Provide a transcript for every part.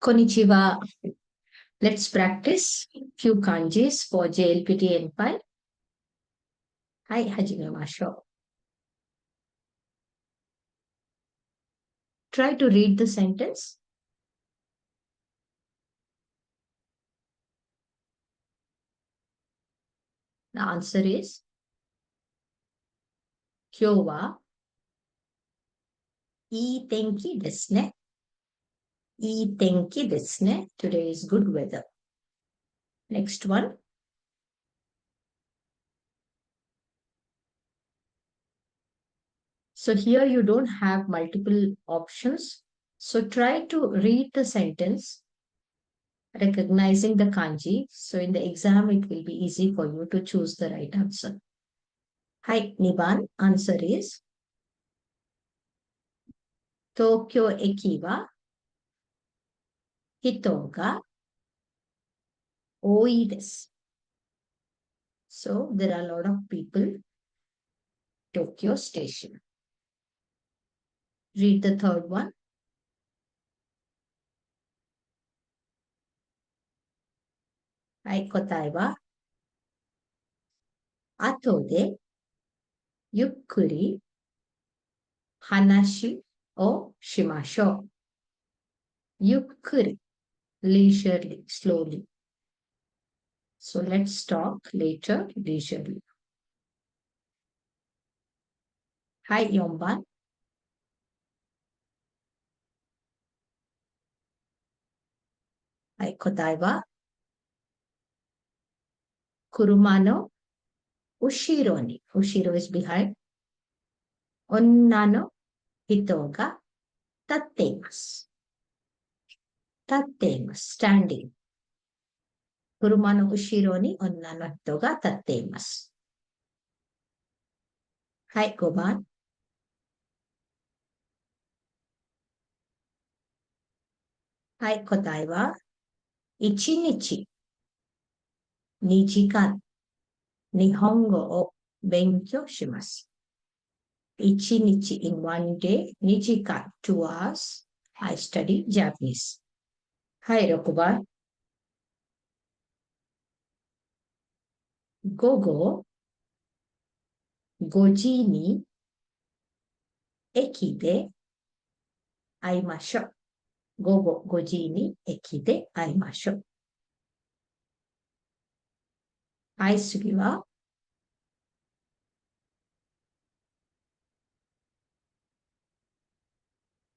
Konnichiwa. Let's practice few kanjis for JLPT N5. Hai, hajimemashou. Try to read the sentence. The answer is Kyou wa ii tenki desu ne. Ii tenki desu ne. Today is good weather. Next one. So here you don't have multiple options. So try to read the sentence recognizing the kanji. So in the exam, it will be easy for you to choose the right answer. Hi, Niban. Answer is Tokyo eki wa hito ga oi desu. So there are a lot of people. Tokyo station. Read the third one. Hai, kotai wa ato de yukkuri hanashi o shimashou. Yukkuri, leisurely, slowly. So let's talk later, leisurely. Hai, 4番. Hai, kotai wa kuruma no ushiro ni. Ushiro is behind. Onna no hito ga tatte imasu. Tatte imasu, standing. Kuruma no ushiro ni onna no hito ga tatte imasu. Hai, 5番. Hai, 答えは、1日2時間日本語を勉強します。1日 in one day 2時間 2 hours I study Japanese. はい、6番。午後5時に駅で会いましょう。午後5時に駅で会いましょう。はい、次は、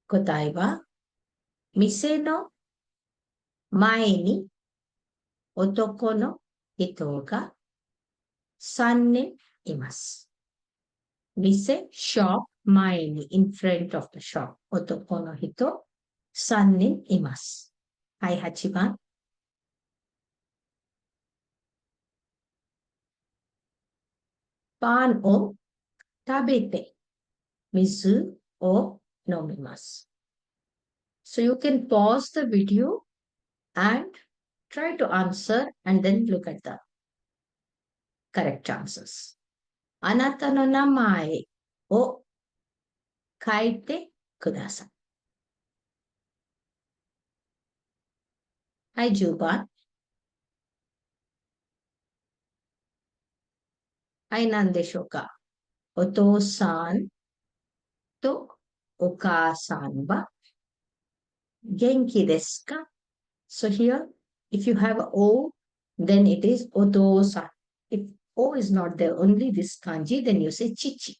答えは、店の前に男の人が3人います。店、shop、前に、in front of the shop。男の人、3人います。はい、8番。パンを食べて、水を飲みます。So you can pause the video and try to answer and then look at the correct answers. あなたの名前を書いてください。はい、10番。はい、何でしょうか。お父さんとお母さんは元気ですか？ So here, if you have O, then it is お父さん。If O is not there, only this kanji, then you say chichi.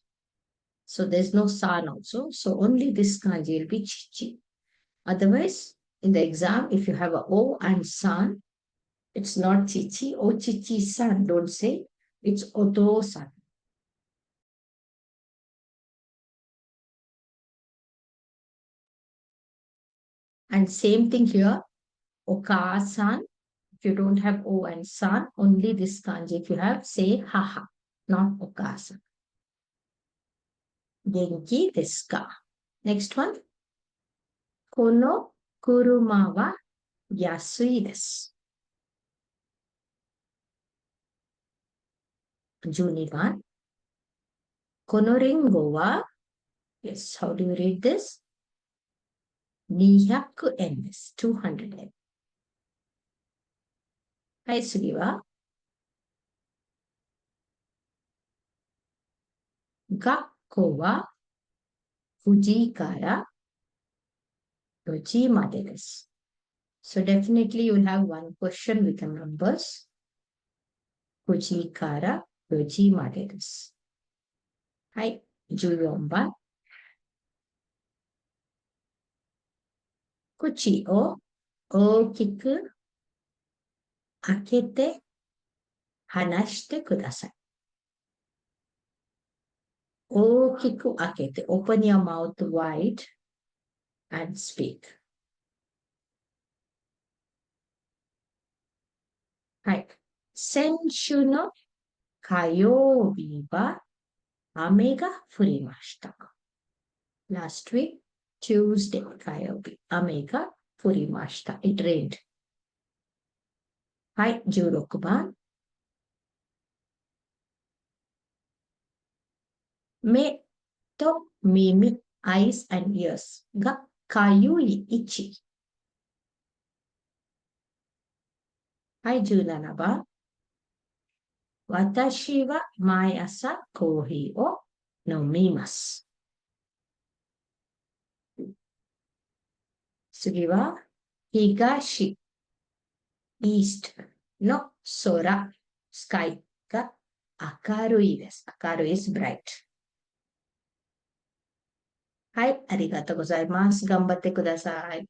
So there's no san also. So only this kanji will be chichi. Otherwise, in the exam, if you have a O and san, it's not chichi or chichi-san. Don't say it's oto-san. And same thing here, oka-san. If you don't have O and san, only this kanji. If you have, say haha, not oka-san. Genki desu ka? Next one. Kono kuruma wa yasui desu. 12番。このリンゴは Yes, how do you read this? 200円です。200円。はい、次は、学校は9時から4時までです。So definitely you will have one question with the numbers. 9時から4時までです。はい、14番。口を大きく開けて話してください。大きく開けて、open your mouth wide and speak. はい。先週の火曜日は雨が降りました。Last week, Tuesday 火曜日、雨が降りました。It rained. はい、16番。目と耳、eyes and ears がかゆい位置。はい、17番。私は毎朝コーヒーを飲みます。次は、東、east の空、スカイが明るいです。明るい is bright。はい、ありがとうございます。頑張ってください。